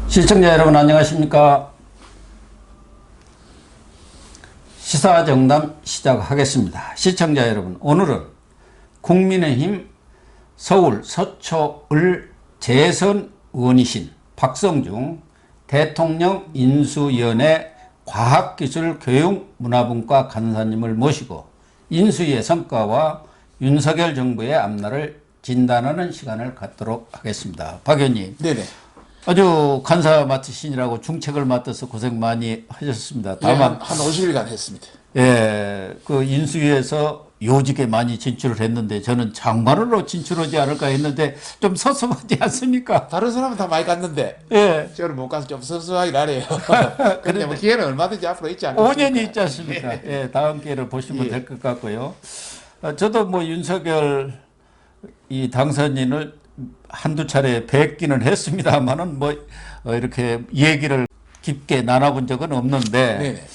시청자 여러분 안녕하십니까. 시사정담 시작하겠습니다. 시청자 여러분, 오늘은 국민의힘 서울 서초을 재선 의원이신 박성중 대통령 인수위원회 과학기술교육문화분과 간사님을 모시고 인수위의 성과와 윤석열 정부의 앞날을 진단하는 시간을 갖도록 하겠습니다. 박 의원님. 네네. 아주 간사 맡으시느라고 중책을 맡아서 고생 많이 하셨습니다. 다만 한 50일간 했습니다. 예, 그 인수위에서 요직에 많이 진출을 했는데 저는 장관으로 진출하지 않을까 했는데 좀 섭섭하지 않습니까? 다른 사람은 다 많이 갔는데 예. 저는 못 가서 좀 섭섭하긴 하네요. 근데 뭐 기회는 얼마든지 앞으로 있지 않겠습니까? 5년이 있지 않습니까? 예, 다음 기회를 보시면 될 것 같고요. 저도 뭐 윤석열 이 당선인을 한두 차례 뵙기는 했습니다만은 뭐 이렇게 얘기를 깊게 나눠본 적은 없는데 네네.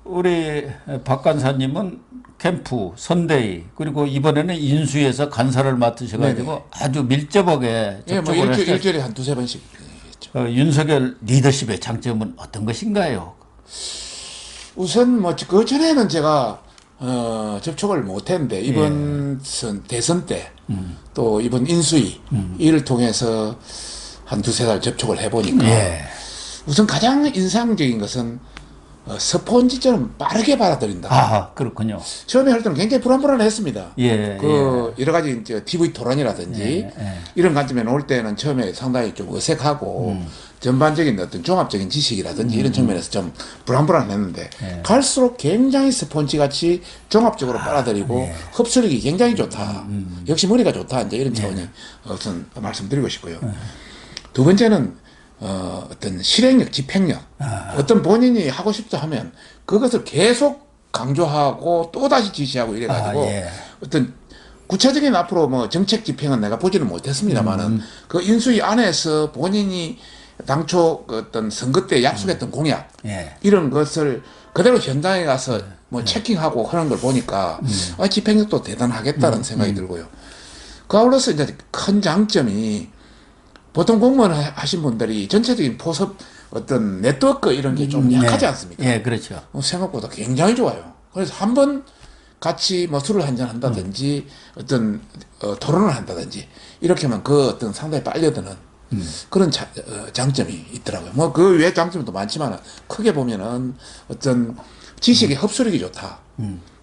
우리 박 간사님은 캠프, 선대위 그리고 이번에는 인수위에서 간사를 맡으셔가지고 네네. 아주 밀접하게 예, 뭐 접촉을 했어요. 일주일에 한 두세 번씩 했죠. 윤석열 리더십의 장점은 어떤 것인가요? 우선 뭐 그 전에는 제가 접촉을 못했는데 이번 대선 때 또 이번 인수위 이를 통해서 한 두세 달 접촉을 해보니까 우선 가장 인상적인 것은 스폰지처럼 빠르게 받아들인다. 아, 그렇군요. 처음에 할 때는 굉장히 불안했습니다. 예, 여러 가지 이제 TV 토론이라든지 이런 관점에 놓을 때는 처음에 상당히 좀 어색하고 전반적인 어떤 종합적인 지식이라든지 이런 측면에서 좀 불안했는데 갈수록 굉장히 스폰지 같이 종합적으로 빨아들이고 흡수력이 굉장히 좋다. 역시 머리가 좋다. 이제 이런 차원이 우선 말씀드리고 싶고요. 두 번째는 어떤 실행력, 집행력, 어떤 본인이 하고 싶다 하면 그것을 계속 강조하고 또다시 지시하고 이래가지고 어떤 구체적인 앞으로 뭐 정책 집행은 내가 보지는 못했습니다만은 그 인수위 안에서 본인이 당초 그 어떤 선거 때 약속했던 공약 이런 것을 그대로 현장에 가서 뭐 체킹하고 하는 걸 보니까 집행력도 대단하겠다는 생각이 들고요. 그 아울러서 이제 큰 장점이 보통 공무원 하신 분들이 전체적인 포섭 어떤 네트워크 이런 게 좀 약하지 않습니까? 예, 그렇죠. 생각보다 굉장히 좋아요. 그래서 한 번 같이 뭐 술을 한잔 한다든지 어떤 토론을 한다든지 이렇게 하면 그 어떤 상당히 빨려드는 그런 장점이 있더라고요. 뭐 그 외 장점도 많지만 크게 보면은 어떤 지식의 흡수력이 좋다.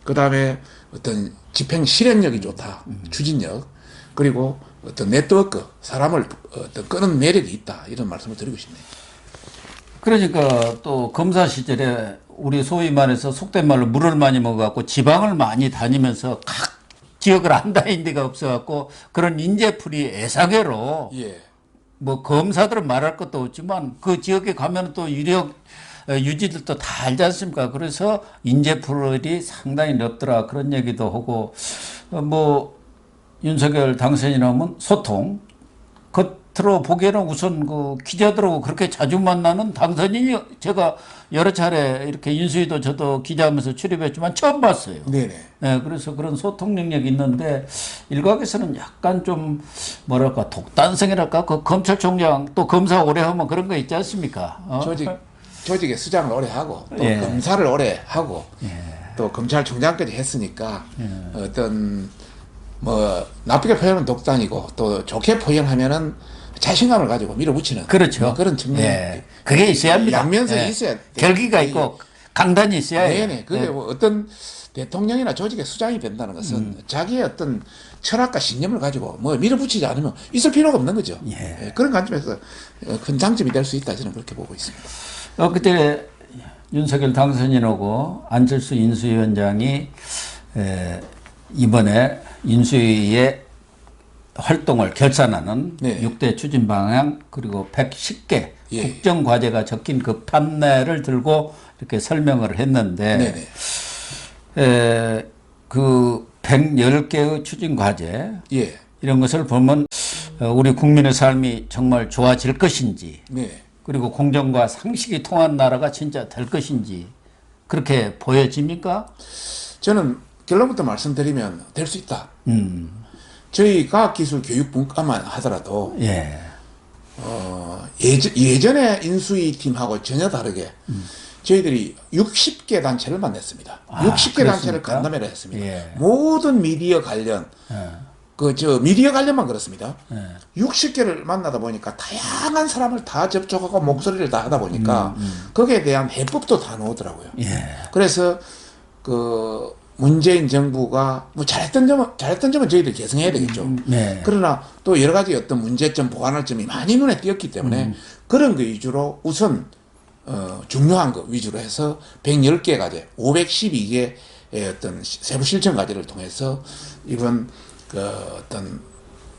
그 다음에 어떤 집행 실행력이 좋다. 추진력. 그리고 어떤 네트워크, 사람을 어떤 끄는 매력이 있다. 이런 말씀을 드리고 싶네요. 그러니까 또 검사 시절에 우리 소위 말해서 속된 말로 물을 많이 먹어갖고 지방을 많이 다니면서 각 지역을 안 다닌 데가 없어갖고 그런 인재풀이 애사게로 뭐 검사들은 말할 것도 없지만 그 지역에 가면 또 유지들도 다 알지 않습니까? 그래서 인재풀이 상당히 넓더라 그런 얘기도 하고 뭐 윤석열 당선인하면 소통 겉으로 보기에는 우선 그 기자들하고 그렇게 자주 만나는 당선인이 제가 여러 차례 이렇게 인수위도 저도 기자하면서 출입했지만 처음 봤어요. 네네. 네, 그래서 그런 소통 능력이 있는데 일각에서는 약간 좀 뭐랄까 독단성이랄까 그 검찰총장 또 검사 오래 하면 그런 거 있지 않습니까? 조직의 수장을 오래 하고 또 검사를 오래 하고 또 검찰총장까지 했으니까 어떤 뭐 나쁘게 표현은 독단이고 또 좋게 표현하면은 자신감을 가지고 밀어붙이는 그렇죠. 뭐 그런 측면 그게 있어야 합니다. 양면성이 있어야 결기가 있고 강단이 있어야 해요. 네네. 그게 뭐 어떤 대통령이나 조직의 수장이 된다는 것은 자기의 어떤 철학과 신념을 가지고 뭐 밀어붙이지 않으면 있을 필요가 없는 거죠. 그런 관점에서 큰 장점이 될 수 있다 저는 그렇게 보고 있습니다. 그때 윤석열 당선인하고 안철수 인수위원장이 이번에 인수위의 활동을 결산하는 6대 추진 방향 그리고 110개 국정과제가 적힌 그 판례를 들고 이렇게 설명을 했는데 그 110개의 추진과제 이런 것을 보면 우리 국민의 삶이 정말 좋아질 것인지 그리고 공정과 상식이 통한 나라가 진짜 될 것인지 그렇게 보여집니까? 저는 결론부터 말씀드리면 될 수 있다. 저희 과학기술교육분과만 하더라도 예전에 인수위 팀하고 전혀 다르게 저희들이 60개 단체를 만났습니다. 60개 단체를 그렇습니까? 간담회를 했습니다. 예. 모든 미디어 관련 미디어 관련만 그렇습니다. 예. 60개를 만나다 보니까 다양한 사람을 다 접촉하고 목소리를 다 하다 보니까 거기에 대한 해법도 다 나오더라고요. 예. 그래서 문재인 정부가 뭐 잘했던 점은 저희들이 개선해야 되겠죠. 네. 그러나 또 여러 가지 어떤 문제점, 보완할 점이 많이 눈에 띄었기 때문에 그런 거 위주로 우선 중요한 거 위주로 해서 110개 과제, 512개의 어떤 세부 실천 과제를 통해서 이번 어떤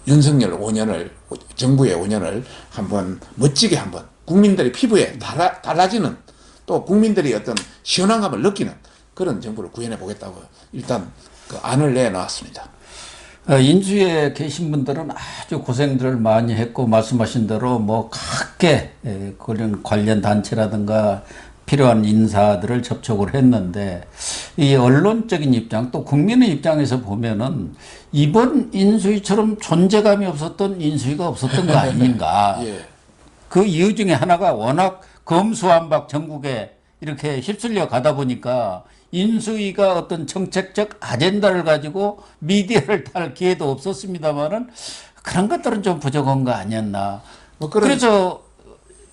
윤석열 5년을 정부의 5년을 한번 멋지게 한번 국민들의 피부에 달라지는 또 국민들이 어떤 시원함을 느끼는 그런 정부를 구현해 보겠다고 일단 그 안을 내놨습니다. 인수위에 계신 분들은 아주 고생들을 많이 했고 말씀하신 대로 뭐 각계 그런 관련 단체라든가 필요한 인사들을 접촉을 했는데 이 언론적인 입장 또 국민의 입장에서 보면은 이번 인수위처럼 존재감이 없었던 인수위가 없었던 거 아닌가. 예. 그 이유 중에 하나가 워낙 검수완박 전국에 이렇게 휩쓸려 가다 보니까 인수위가 어떤 정책적 아젠다를 가지고 미디어를 탈 기회도 없었습니다만은 그런 것들은 좀 부족한 거 아니었나. 그래서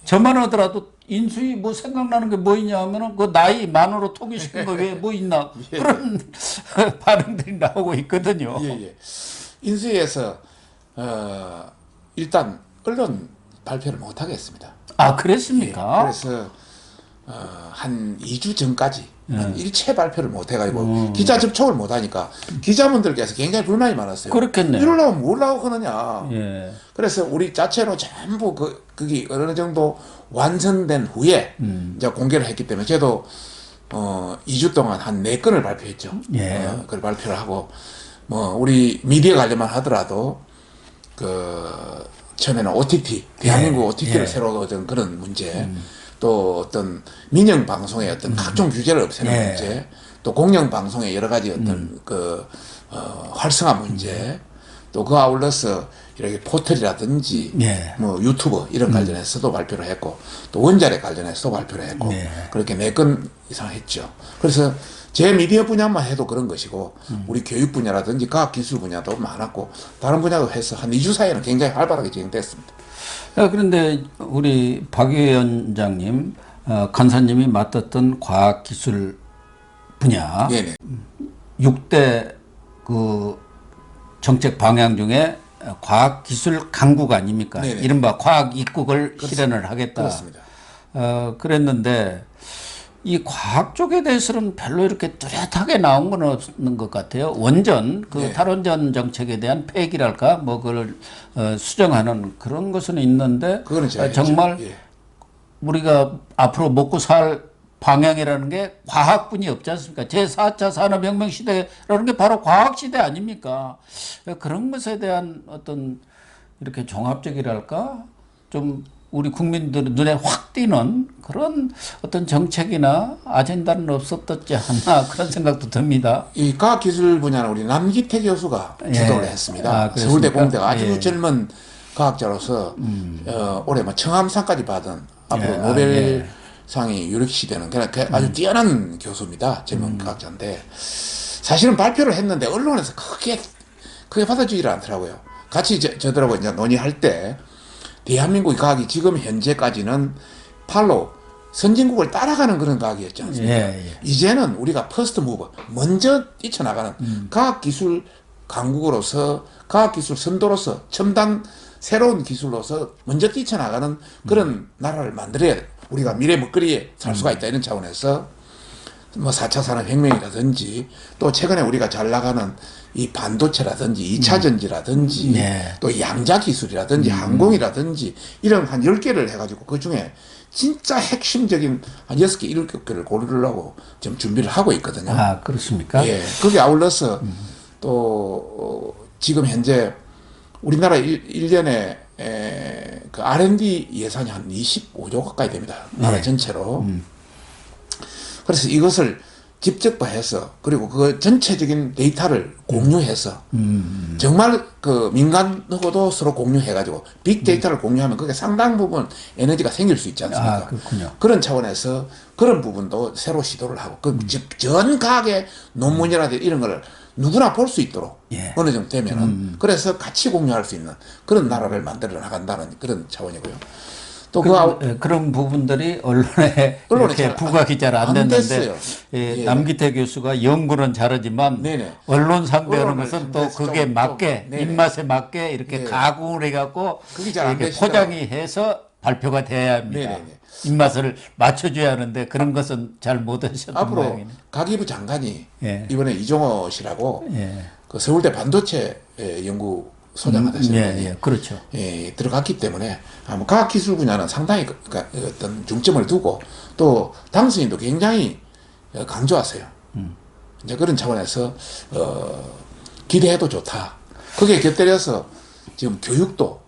저만 하더라도 인수위 뭐 생각나는 게 뭐 있냐 하면은 그 나이 만으로 통일시킨 거 왜 뭐 있나 그런 반응들이 나오고 있거든요. 예. 인수위에서 일단 언론 발표를 못 하겠습니다. 아, 그랬습니까? 예, 그래서 한 2주 전까지 일체 발표를 못 해가지고 기자 접촉을 못 하니까 기자분들께서 굉장히 불만이 많았어요. 그렇겠네요. 이러려면 뭐라고 하느냐. 예. 그래서 우리 자체로 전부 그게 어느 정도 완성된 후에 이제 공개를 했기 때문에 저도 2주 동안 한 4건을 발표했죠. 예. 그걸 발표를 하고 뭐 우리 미디어 관련만 하더라도 처음에는 OTT 대한민국 OTT를 새로 얻은 그런 문제 또 어떤 민영 방송의 어떤 각종 규제를 없애는 문제 또 공영 방송의 여러 가지 어떤 활성화 문제 또 그 아울러서 이렇게 포털이라든지 뭐 유튜브 이런 관련해서도 발표를 했고 또 원자력 관련해서도 발표를 했고 그렇게 4건 이상 했죠. 그래서 제 미디어 분야만 해도 그런 것이고 우리 교육 분야라든지 과학기술 분야도 많았고 다른 분야도 해서 한 2주 사이에는 굉장히 활발하게 진행됐습니다. 그런데 우리 박 위원장님, 간사님이 맡았던 과학기술 분야 네네. 6대 그 정책 방향 중에 과학기술 강국 아닙니까? 네네. 이른바 과학 입국을 실현을 하겠다. 그렇습니다. 그랬는데 이 과학 쪽에 대해서는 별로 이렇게 뚜렷하게 나온 건 없는 것 같아요. 원전, 탈원전 정책에 대한 폐기랄까, 뭐 그걸 수정하는 그런 것은 있는데 그거는 제가 정말 했죠. 예. 우리가 앞으로 먹고 살 방향이라는 게 과학뿐이 없지 않습니까? 제4차 산업혁명 시대라는 게 바로 과학 시대 아닙니까? 그런 것에 대한 어떤 이렇게 종합적이랄까, 좀 우리 국민들 눈에 확 띄는 그런 어떤 정책이나 아젠다는 없었지 않나 그런 생각도 듭니다. 이 과학기술 분야는 우리 남기태 교수가 주도를 했습니다. 서울대 공대가 아주 젊은 과학자로서 올해 뭐 청암상까지 받은 앞으로 노벨상이 유력시되는 아주 뛰어난 교수입니다. 젊은 과학자인데 사실은 발표를 했는데 언론에서 크게 받아주지를 않더라고요. 같이 저들하고 이제 논의할 때 대한민국 과학이 지금 현재까지는 팔로 선진국을 따라가는 그런 과학이었지 않습니까? 이제는 우리가 퍼스트 무버, 먼저 뛰쳐나가는 과학기술 강국으로서 과학기술 선도로서 첨단 새로운 기술로서 먼저 뛰쳐나가는 그런 나라를 만들어야 돼. 우리가 미래 먹거리에 살 수가 있다 이런 차원에서 뭐 4차 산업혁명이라든지 또 최근에 우리가 잘 나가는 이 반도체라든지 2차 전지라든지 또 양자 기술이라든지 항공이라든지 이런 한 10개를 해가지고 그 중에 진짜 핵심적인 한 6개, 7개를 고르려고 좀 준비를 하고 있거든요. 아, 그렇습니까? 예. 거기에 아울러서 또 지금 현재 우리나라 1년에 그 R&D 예산이 한 25조 가까이 됩니다. 나라 전체로. 그래서 이것을 집적화해서 그리고 그 전체적인 데이터를 공유해서 정말 그 민간하고도 서로 공유해가지고 빅데이터를 공유하면 그게 상당 부분 에너지가 생길 수 있지 않습니까? 아, 그렇군요. 그런 차원에서 그런 부분도 새로 시도를 하고 전 과학의 논문이라든지 이런 걸 누구나 볼 수 있도록 예. 어느 정도 되면은 그래서 같이 공유할 수 있는 그런 나라를 만들어 나간다는 그런 차원이고요. 또 그런 부분들이 언론에 언론에 이렇게 잘 부각이 잘 안 안 됐는데 됐어요. 예, 예. 남기태 교수가 연구는 잘하지만 네네. 언론 상대하는 언론을 것은 또 상대해서 그게 좀, 맞게 네네. 입맛에 맞게 이렇게 예. 가공을 해갖고 그게 잘안 이렇게 되시더라고요. 포장이 해서 발표가 돼야 합니다. 네네네. 입맛을 맞춰줘야 하는데 그런 것은 잘 못하셨던 앞으로 모양이네. 가기부 장관이 예. 이번에 이종호 씨라고 예. 그 서울대 반도체 연구소장을 하시는 예, 분이 예, 그렇죠. 예, 들어갔기 때문에 아마 과학기술 분야는 상당히 어떤 중점을 두고 또 당선인도 굉장히 강조하세요. 이제 그런 차원에서 기대해도 좋다. 그게 곁들여서 지금 교육도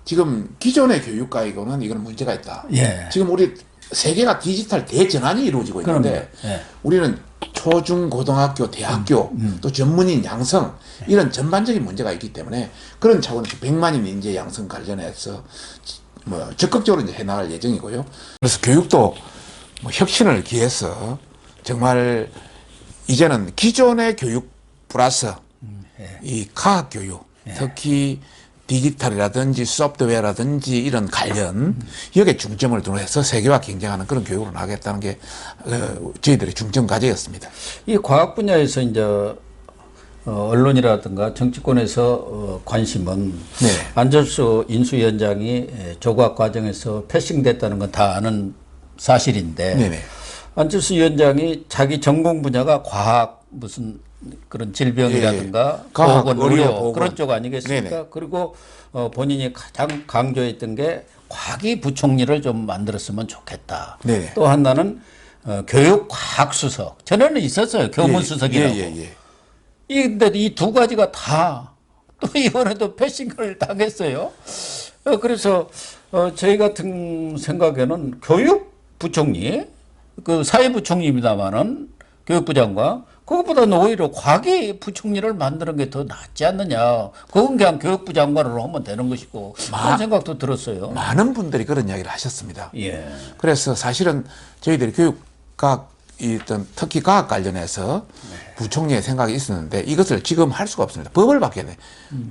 지금 기존의 교육과이고는 이건 문제가 있다. 예. 지금 우리 세계가 디지털 대전환이 이루어지고 있는데 그럼요. 예. 우리는 초중 고등학교 대학교 또 전문인 양성 이런 전반적인 문제가 있기 때문에 그런 차원에서 100만인 인재 양성 관련해서 뭐 적극적으로 이제 해나갈 예정이고요. 그래서 교육도 뭐 혁신을 기해서 정말 이제는 기존의 교육 플러스 이 과학 교육 특히 디지털이라든지 소프트웨어라든지 이런 관련 여기에 중점을 두어서 세계와 경쟁하는 그런 교육을 하겠다는 게 저희들의 중점 과제였습니다. 이 과학 분야에서 이제 언론이라든가 정치권에서 관심은 네. 안철수 인수위원장이 조각 과정에서 패싱됐다는 건 다 아는 사실인데 네네. 안철수 위원장이 자기 전공 분야가 과학 무슨 그런 질병이라든가 예. 과학, 보건, 의료, 의료 보건. 그런 쪽 아니겠습니까? 네네. 그리고 본인이 가장 강조했던 게 과기 부총리를 좀 만들었으면 좋겠다. 네네. 또 하나는 교육과학수석. 전에는 있었어요. 교문수석이라고. 근데 이 두 가지가 다 또 이번에도 패싱을 당했어요. 그래서 저희 같은 생각에는 교육부총리, 그 사회부총리입니다만은 교육부 장관, 그것보다는 오히려 과기 부총리를 만드는 게 더 낫지 않느냐. 그건 그냥 교육부 장관으로 하면 되는 것이고 그런 생각도 들었어요. 많은 분들이 그런 이야기를 하셨습니다. 예. 그래서 사실은 저희들이 교육과학 특히 과학 관련해서 부총리의 생각이 있었는데 이것을 지금 할 수가 없습니다. 법을 바뀌어야 돼.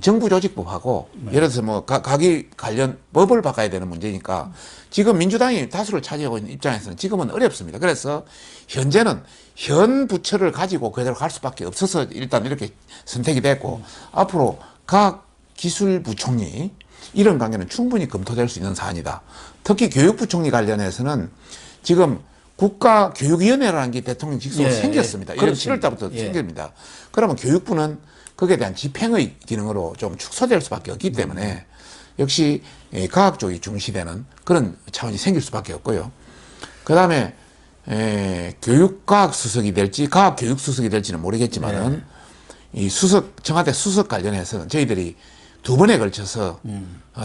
정부조직법하고 예를 들어서 뭐 가기 관련 법을 바꿔야 되는 문제니까 지금 민주당이 다수를 차지하고 있는 입장에서는 지금은 어렵습니다. 그래서 현재는 현 부처를 가지고 그대로 갈 수밖에 없어서 일단 이렇게 선택이 됐고 앞으로 과학기술부총리 이런 관계는 충분히 검토될 수 있는 사안이다. 특히 교육부총리 관련해서는 지금 국가교육위원회라는 게 대통령 직속으로 생겼습니다. 1월 7월 달부터 생깁니다. 그러면 교육부는 거기에 대한 집행의 기능으로 좀 축소될 수밖에 없기 때문에 역시 과학 쪽이 중시되는 그런 차원이 생길 수밖에 없고요. 그 다음에 교육과학 수석이 될지 과학교육 수석이 될지는 모르겠지만은 이 청와대 수석 관련해서는 저희들이 두 번에 걸쳐서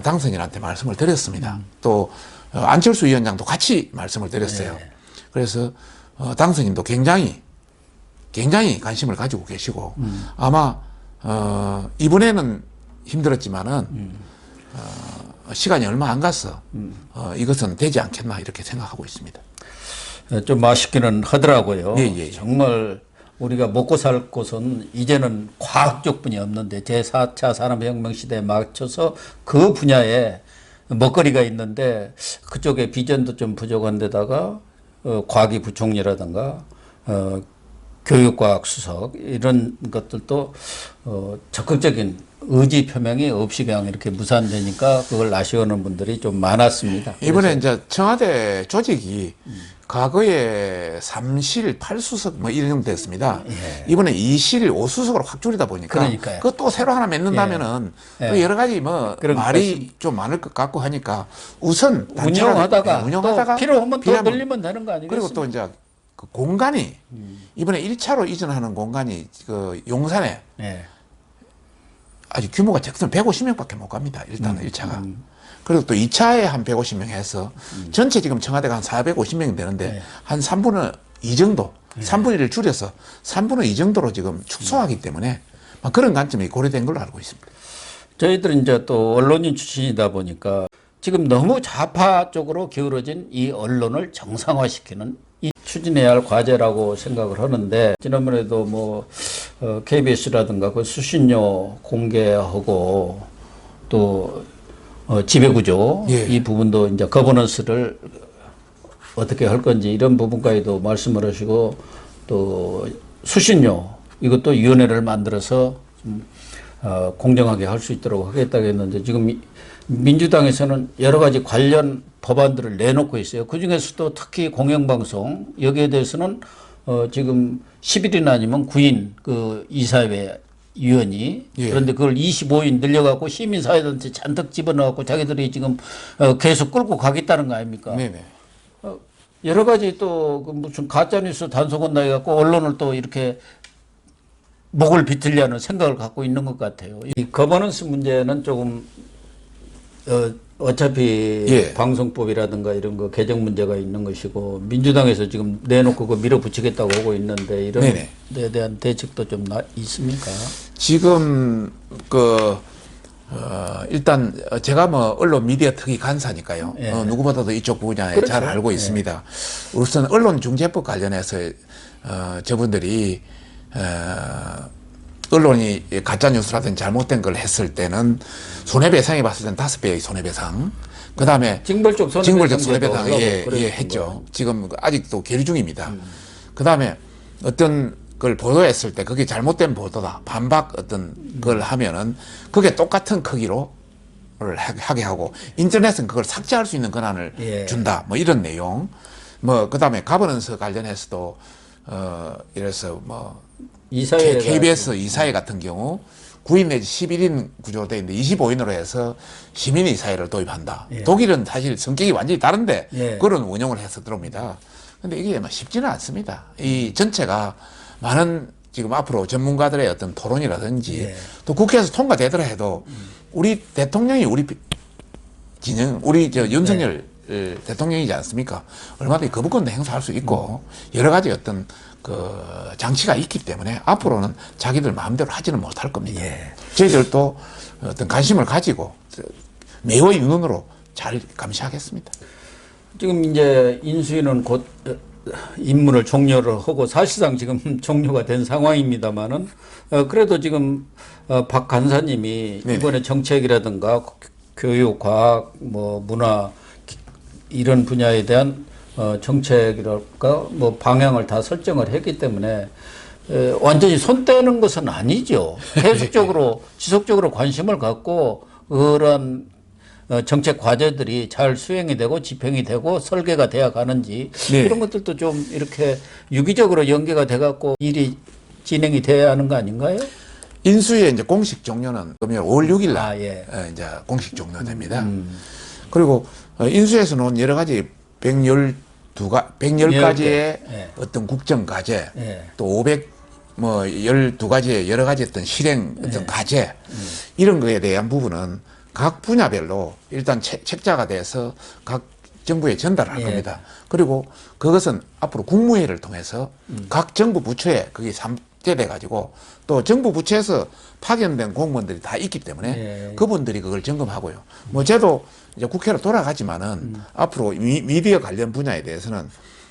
당선인한테 말씀을 드렸습니다. 또 안철수 위원장도 같이 말씀을 드렸어요. 그래서 당선인도 굉장히 관심을 가지고 계시고 아마 이번에는 힘들었지만은 시간이 얼마 안 가서 이것은 되지 않겠나 이렇게 생각하고 있습니다. 좀 아쉽기는 하더라고요. 예. 정말 우리가 먹고 살 곳은 이제는 과학적뿐이 없는데 제4차 산업혁명 시대에 맞춰서 그 분야에 먹거리가 있는데 그쪽에 비전도 좀 부족한 데다가 과기 부총리라든가 교육과학 수석 이런 것들도 적극적인 의지 표명이 없이 그냥 이렇게 무산되니까 그걸 아쉬워하는 분들이 좀 많았습니다. 이번에 이제 청와대 조직이 과거에 3실 8수석 뭐 이런 정도 됐습니다. 이번에 2실 5수석으로 확 줄이다 보니까 그러니까요. 그거 또 새로 하나 맺는다면은 또 여러 가지 뭐 말이 좀 많을 것 같고 하니까 우선 운영하다가 또 필요하면 더 늘리면 되는 거 아니겠습니까? 그리고 또 이제 그 공간이 이번에 1차로 이전하는 공간이 그 용산에 아주 규모가 적으면 150명밖에 못 갑니다. 일단은 1차가. 그리고 또 2차에 한 150명 해서 전체 지금 청와대가 한 450명이 되는데 한 3분의 2 정도, 3분의 1을 줄여서 3분의 2 정도로 지금 축소하기 때문에 막 그런 관점이 고려된 걸로 알고 있습니다. 저희들은 이제 또 언론인 출신이다 보니까 지금 너무 좌파 쪽으로 기울어진 이 언론을 정상화시키는 이 추진해야 할 과제라고 생각을 하는데 지난번에도 뭐 KBS라든가 그 수신료 공개하고 또 지배구조 예. 이 부분도 이제 거버넌스를 어떻게 할 건지 이런 부분까지도 말씀을 하시고 또 수신료 이것도 위원회를 만들어서 좀 공정하게 할 수 있도록 하겠다고 했는데 지금 민주당에서는 여러 가지 관련 법안들을 내놓고 있어요. 그중에서도 특히 공영방송 여기에 대해서는 지금 10일이나 아니면 9인 그 이사회 위원이 예. 그런데 그걸 25인 늘려갖고 시민사회단체 잔뜩 집어넣고 자기들이 지금 계속 끌고 가겠다는 거 아닙니까? 네네. 여러 가지 또 그 무슨 가짜뉴스 단속한다 해갖고 언론을 또 이렇게 목을 비틀려는 생각을 갖고 있는 것 같아요. 이 거버넌스 문제는 조금 어차피 예. 방송법이라든가 이런 거 개정 문제가 있는 것이고 민주당에서 지금 내놓고 그 밀어붙이겠다고 하고 있는데 이런 네네. 데 대한 대책도 좀 있습니까? 지금 일단 제가 뭐 언론 미디어 특위 간사니까요. 예. 누구보다도 이쪽 분야에 그렇죠. 잘 알고 있습니다. 우선 언론중재법 관련해서 저분들이 언론이 가짜뉴스라든지 잘못된 걸 했을 때는 손해배상이 봤을 때는 5배의 손해배상. 그 다음에 징벌적 손해배상 했죠. 지금 아직도 계류 중입니다. 그 다음에 어떤 걸 보도했을 때 그게 잘못된 보도다. 반박 어떤 걸 하면은 그게 똑같은 크기로 하게 하고 인터넷은 그걸 삭제할 수 있는 권한을 준다. 뭐 이런 내용. 뭐 그다음에 가버넌스 관련해서도 이래서 뭐 KBS 이사회 같은 경우 9인 내지 11인 구조로 되어 있는데 25인으로 해서 시민 이사회를 도입한다. 독일은 사실 성격이 완전히 다른데 그런 운영을 해서 들어옵니다. 근데 이게 쉽지는 않습니다. 이 전체가 많은 지금 앞으로 전문가들의 어떤 토론이라든지 또 국회에서 통과되더라 해도 우리 대통령이 우리 윤석열 대통령이지 않습니까? 얼마든지 거부권도 행사할 수 있고 여러 가지 어떤 그 장치가 있기 때문에 앞으로는 자기들 마음대로 하지는 못할 겁니다. 저희들도 어떤 관심을 가지고 매우 윤은으로 잘 감시하겠습니다. 지금 이제 인수위는 곧 임무를 종료를 하고 사실상 지금 종료가 된 상황입니다만은 그래도 지금 박 간사님이 이번에 정책이라든가 교육, 과학, 뭐 문화 이런 분야에 대한 정책이랄까 뭐 방향을 다 설정을 했기 때문에 완전히 손 떼는 것은 아니죠. 계속적으로 지속적으로 관심을 갖고 그런 정책 과제들이 잘 수행이 되고 집행이 되고 설계가 되어 가는지 이런 것들도 좀 이렇게 유기적으로 연계가 돼 갖고 일이 진행이 돼야 하는 거 아닌가요? 인수위의 이제 공식 종료는 금요일 5월 6일 날 이제 공식 종료됩니다. 그리고 인수위에서는 여러 가지 110가지의 어떤 국정 과제 또 12가지의 여러 가지 어떤 실행 어떤 과제 이런 거에 대한 부분은 각 분야별로 일단 책자가 돼서 각 정부에 전달할 겁니다. 그리고 그것은 앞으로 국무회의를 통해서 각 정부 부처에 그게 삼재돼 가지고 또 정부 부처에서 파견된 공무원들이 다 있기 때문에 그분들이 그걸 점검하고요. 뭐 저도 이제 국회로 돌아가지만은 앞으로 미디어 관련 분야에 대해서는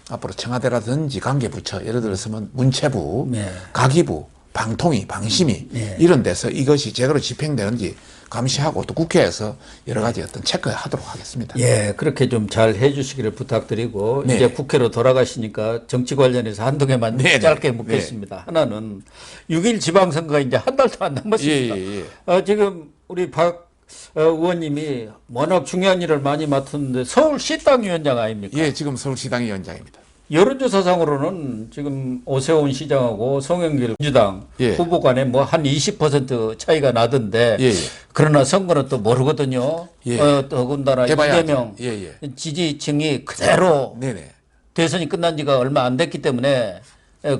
앞으로 청와대라든지 관계부처 예를 들어서면 문체부, 가기부, 방통위, 방심위 이런 데서 이것이 제대로 집행되는지 감시하고 또 국회에서 여러 가지 어떤 체크하도록 하겠습니다. 그렇게 좀 잘 해주시기를 부탁드리고 이제 국회로 돌아가시니까 정치 관련해서 한두 개만 짧게 묻겠습니다. 하나는 6일 지방선거가 이제 한 달도 안 남았습니다. 지금 우리 박 의원님이 워낙 중요한 일을 많이 맡았는데 서울시당 위원장 아닙니까? 지금 서울시당 위원장입니다. 여론조사상으로는 지금 오세훈 시장하고 송영길 민주당 후보 간에 뭐 한 20% 차이가 나던데 그러나 선거는 또 모르거든요. 더군다나 이재명 지지층이 그대로 대선이 끝난 지가 얼마 안 됐기 때문에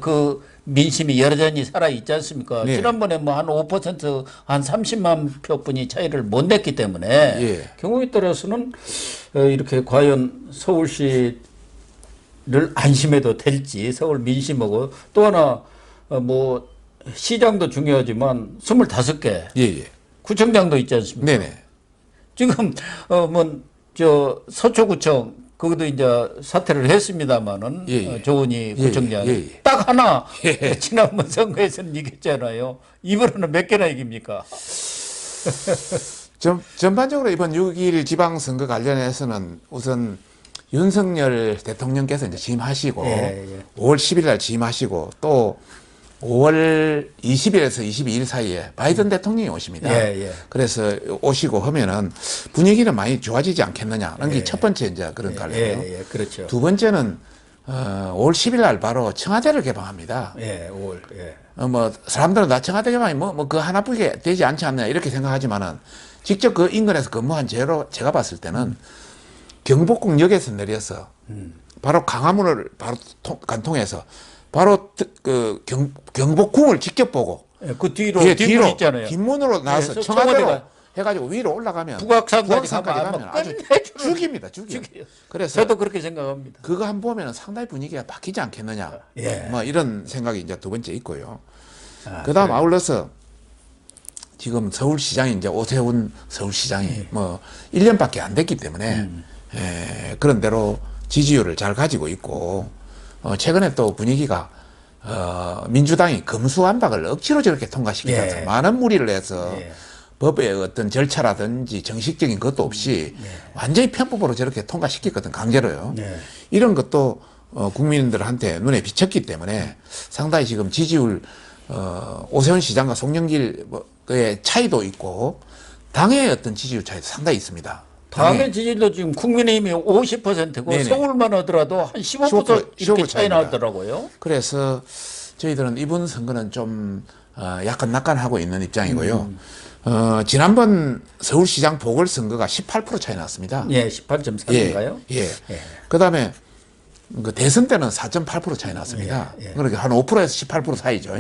그 민심이 여전히 살아있지 않습니까? 지난번에 뭐 한 5%, 한 30만 표뿐이 차이를 못 냈기 때문에 경우에 따라서는 이렇게 과연 서울시 안심해도 될지 서울 민심하고 또 하나 뭐 시장도 중요하지만 25개 예, 예. 구청장도 있지 않습니까? 네네. 지금 뭐 저 서초구청 거기도 이제 사퇴를 했습니다마는 예, 예. 조은희 구청장 예, 예. 딱 하나 예. 지난번 선거에서는 이겼잖아요. 이번에는 몇 개나 이깁니까? 전반적으로 이번 6.1 지방선거 관련해서는 우선 윤석열 대통령께서 이제 취임하시고 예, 예. 5월 10일 날 취임하시고 또 5월 20일에서 22일 사이에 바이든 대통령이 오십니다. 예, 예. 그래서 오시고 하면은 분위기는 많이 좋아지지 않겠느냐는 게 예. 첫 번째 이제 그런 갈래요. 예, 예, 그렇죠. 두 번째는 5월 10일 날 바로 청와대를 개방합니다. 예, 5월. 예. 뭐 사람들은 나 청와대 개방이 뭐 그 하나뿐이게 되지 않지 않느냐 이렇게 생각하지만은 직접 그 인근에서 근무한 제가 봤을 때는 경복궁역에서 내려서 바로 강화문을 바로 관통해서 바로 그 경복궁을 직접 보고 예, 그 뒤로 예, 뒷문 있잖아요. 뒷문으로 나와서 그래서 청와대로 청와대가 해가지고 위로 올라가면 북악산까지 가면 가면 아주 끝내주는 죽입니다. 죽여요. 그래서 저도 그렇게 생각합니다. 그거 한번 보면 상당히 분위기가 바뀌지 않겠느냐. 예. 뭐 이런 생각이 이제 두 번째 있고요. 아, 그다음 그래요. 아울러서 지금 서울시장이 이제 오세훈 서울시장이 뭐 1년밖에 안 됐기 때문에 그런 대로 지지율을 잘 가지고 있고 최근에 또 분위기가 민주당이 검수완박을 억지로 저렇게 통과시키지 않습니까? 예. 많은 무리를 해서 예. 법의 어떤 절차라든지 정식적인 것도 없이 완전히 편법으로 저렇게 통과시켰거든, 강제로요. 네. 이런 것도 국민들한테 눈에 비쳤기 때문에 상당히 지금 지지율 오세훈 시장과 송영길의 차이도 있고 당의 어떤 지지율 차이도 상당히 있습니다. 당의 지지율도 지금 국민의힘이 50%고 네네. 서울만 하더라도 한 15% 이렇게 15% 차이 차이입니다. 나더라고요. 그래서 저희들은 이번 선거는 좀 약간 낙관하고 있는 입장이고요. 지난번 서울시장 보궐선거가 18% 차이 났습니다. 예, 18.3인가요? 예. 그다음에 그 대선 때는 4.8% 차이 났습니다. 예, 예. 그러니까 한 5%에서 18% 사이죠.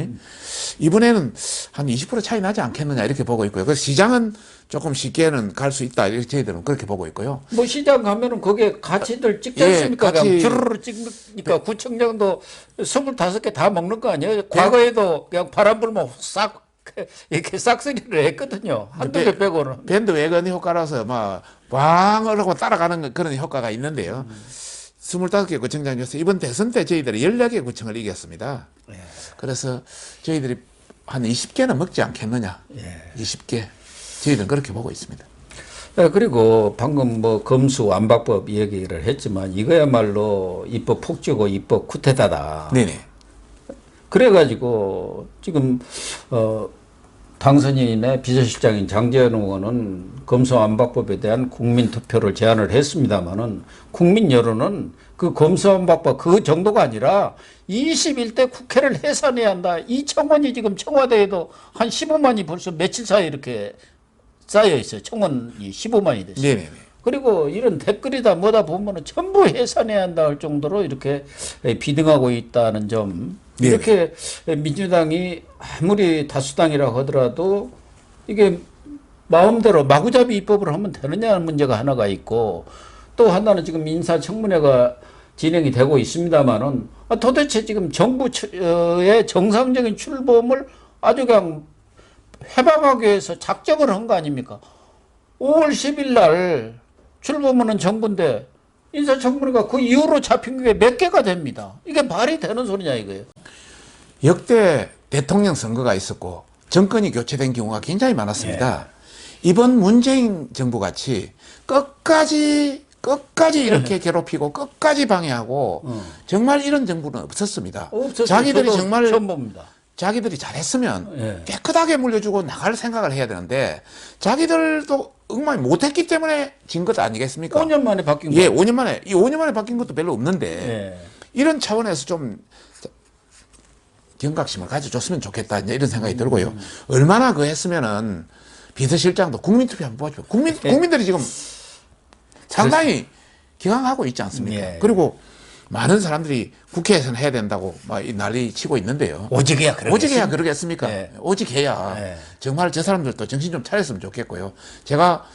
이번에는 한 20% 차이 나지 않겠느냐 이렇게 보고 있고요. 그래서 시장은 조금 쉽게는 갈 수 있다 이렇게 저희들은 그렇게 보고 있고요. 뭐 시장 가면은 거기에 가치들 찍지 예, 않습니까? 같이- 그냥 주르르 찍으니까 구청장도 25개 다 먹는 거 아니에요? 과거에도 그냥 바람 불면 싹 이렇게 싹쓸이를 했거든요. 한두 개 빼고는. 밴드 외건 효과라서 막 왕하고 따라가는 그런 효과가 있는데요. 25개 구청장 중에서 이번 대선 때 저희들이 14개 구청을 이겼습니다. 그래서 저희들이 한 20개는 먹지 않겠느냐. 20개. 저희들은 그렇게 보고 있습니다. 예, 그리고 방금 뭐 검수완박법 얘기를 했지만 이거야말로 입법 폭주고 입법 쿠데타다. 네네. 그래가지고 지금 당선인의 비서실장인 장재현 의원은 검수완박법에 대한 국민 투표를 제안을 했습니다마는 국민 여론은 그 검수완박법 그 정도가 아니라 21대 국회를 해산해야 한다. 이 청원이 지금 청와대에도 한 15만이 벌써 며칠 사이에 이렇게 쌓여 있어요. 청원이 15만이 됐어요. 네네네. 그리고 이런 댓글이다 뭐다 보면은 전부 해산해야 한다 할 정도로 이렇게 비등하고 있다는 점. 네. 이렇게 민주당이 아무리 다수당이라고 하더라도 이게 마음대로 마구잡이 입법을 하면 되느냐는 문제가 하나가 있고 또 하나는 지금 인사청문회가 진행이 되고 있습니다만은 도대체 지금 정부의 정상적인 출범을 아주 그냥 해방하기 위해서 작정을 한 거 아닙니까? 5월 10일 날 출범하는 정부인데 인사청문회가 그 이후로 잡힌 게 몇 개가 됩니다. 이게 말이 되는 소리냐 이거예요. 역대 대통령 선거가 있었고 정권이 교체된 경우가 굉장히 많았습니다. 이번 문재인 정부 같이 끝까지 이렇게 괴롭히고 끝까지 방해하고 정말 이런 정부는 없었습니다. 없었어요. 자기들이 저도 정말 처음 봅니다. 자기들이 잘했으면 예. 깨끗하게 물려주고 나갈 생각을 해야 되는데 자기들도 엉망이 못했기 때문에 진 것 아니겠습니까? 5년 만에 바뀐 예, 거예요. 5년 만에 이 5년 만에 바뀐 것도 별로 없는데 예. 이런 차원에서 좀 경각심을 가져줬으면 좋겠다 이제 이런 생각이 들고요. 얼마나 그 했으면은 비서실장도 국민투표 한번 보죠. 국민들이 지금 상당히 기강하고 있지 않습니까? 예. 그리고 많은 사람들이 국회에서는 해야 된다고 막 이 난리 치고 있는데요. 오직해야 오직해야 그러겠습니까? 예. 오직해야 예. 정말 저 사람들도 정신 좀 차렸으면 좋겠고요. 제가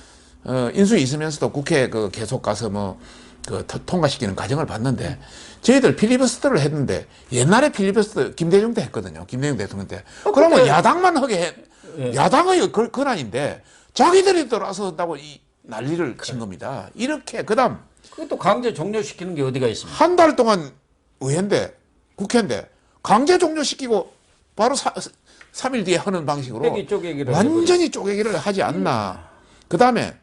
인수 있으면서도 국회 그 계속 가서 뭐 통과시키는 과정을 봤는데 저희들 필리버스터를 했는데 옛날에 필리버스터 김대중 때 했거든요. 김대중 대통령 때. 그러면 그때- 야당만 하게 해. 예. 야당의 권한인데 자기들이 들어와서 한다고 이 난리를 친 겁니다. 이렇게 그다음 그것도 강제 종료시키는 게 어디가 있습니까? 한 달 동안 의회인데 국회인데 강제 종료시키고 바로 3일 뒤에 하는 방식으로 빼기 쪼개기를 완전히 쪼개기를 하지 않나. 그다음에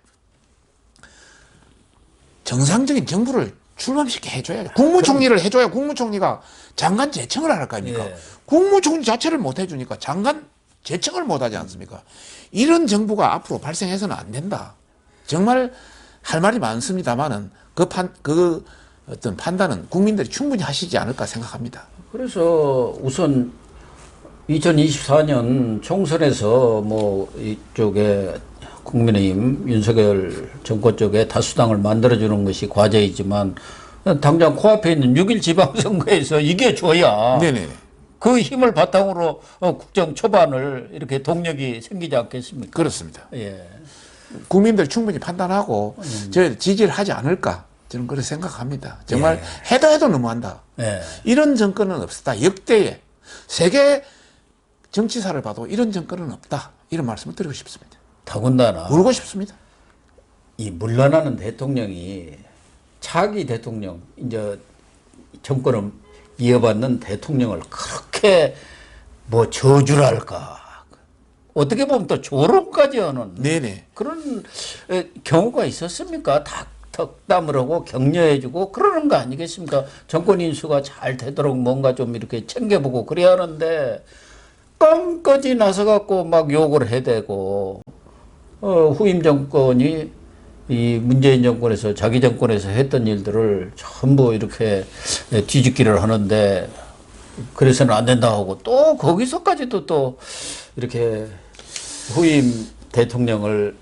정상적인 정부를 출범시켜 해줘야 돼. 국무총리를 해줘야 국무총리가 장관 제청을 할 거 아닙니까? 예. 국무총리 자체를 못 해주니까 장관 제청을 못 하지 않습니까? 이런 정부가 앞으로 발생해서는 안 된다. 정말 할 말이 많습니다만은 그 어떤 판단은 국민들이 충분히 하시지 않을까 생각합니다. 그래서 우선 2024년 총선에서 뭐 이쪽에 국민의힘 윤석열 정권 쪽에 다수당을 만들어주는 것이 과제이지만 당장 코앞에 있는 6.1 지방선거에서 이겨줘야 네네. 그 힘을 바탕으로 국정 초반을 이렇게 동력이 생기지 않겠습니까? 그렇습니다. 예. 국민들 충분히 판단하고 저희 지지를 하지 않을까 저는 그렇게 생각합니다. 정말 해도 너무한다. 예. 이런 정권은 없었다. 역대의 세계 정치사를 봐도 이런 정권은 없다. 이런 말씀을 드리고 싶습니다. 더군다나 울고 싶습니다. 이 물러나는 대통령이 차기 대통령 이제 정권을 이어받는 대통령을 그렇게 뭐 저주랄까 어떻게 보면 또 조롱까지 하는 네네. 그런 경우가 있었습니까? 덕담을 하고 격려해주고 그러는 거 아니겠습니까? 정권 인수가 잘 되도록 뭔가 좀 이렇게 챙겨보고 그래야 하는데 껌까지 나서갖고 막 욕을 해대고 후임 정권이 이 문재인 정권에서 자기 정권에서 했던 일들을 전부 이렇게 뒤집기를 하는데 그래서는 안 된다 하고 또 거기서까지도 또 이렇게 후임 대통령을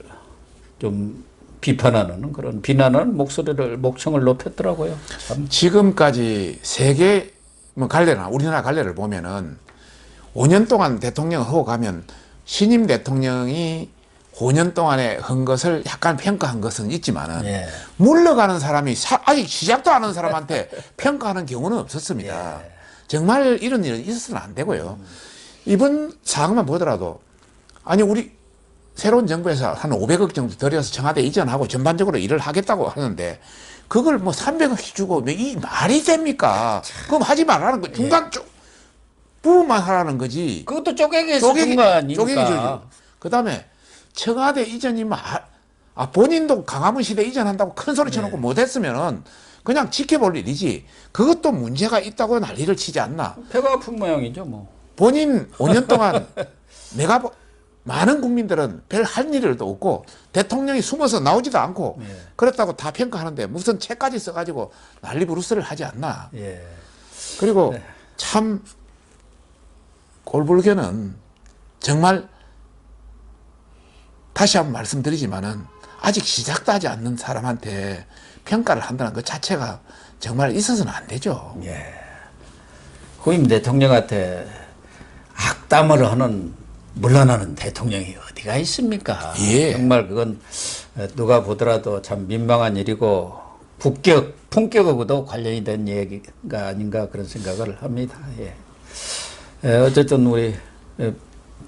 좀 비판하는 그런 비난하는 목청을 높였더라고요. 참. 지금까지 세계 뭐 갈래나 우리나라 갈래를 보면은 5년 동안 대통령 하고 가면 신임 대통령이 5년 동안에 한 것을 약간 평가한 것은 있지만은 예. 물러가는 사람이 아직 시작도 안 한 사람한테 평가하는 경우는 없었습니다. 정말 이런 일은 있어서는 안 되고요. 이번 상황만 보더라도 아니 우리 새로운 정부에서 한 500억 정도 들여서 청와대 이전하고 전반적으로 일을 하겠다고 하는데 그걸 뭐 300억 주고 이 말이 됩니까? 그럼 하지 말라는 거 중간 부분만 하라는 거지. 그것도 쪼개기에서 준 거 아닙니까? 그 다음에 청와대 이전이면 본인도 강화문 시대 이전한다고 큰 소리 쳐놓고 못했으면은 그냥 지켜볼 일이지. 그것도 문제가 있다고 난리를 치지 않나. 배가 아픈 모양이죠, 뭐. 본인 5년 동안 많은 국민들은 별 할 일도 없고 대통령이 숨어서 나오지도 않고 그랬다고 다 평가하는데 무슨 책까지 써가지고 난리 부르스를 하지 않나. 예. 그리고 참 꼴불견은 정말 다시 한번 말씀드리지만은 아직 시작도 하지 않는 사람한테 평가를 한다는 것 자체가 정말 있어서는 안 되죠. 예. 후임 대통령한테 악담을 하는 물러나는 대통령이 어디가 있습니까? 예. 정말 그건 누가 보더라도 참 민망한 일이고 품격하고도 관련이 된 얘기가 아닌가 그런 생각을 합니다. 예. 어쨌든 우리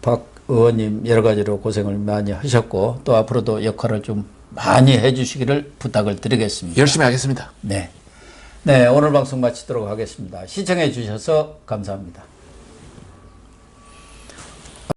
박 의원님 여러 가지로 고생을 많이 하셨고 또 앞으로도 역할을 좀 많이 해주시기를 부탁을 드리겠습니다. 열심히 하겠습니다. 네. 네, 오늘 방송 마치도록 하겠습니다. 시청해 주셔서 감사합니다.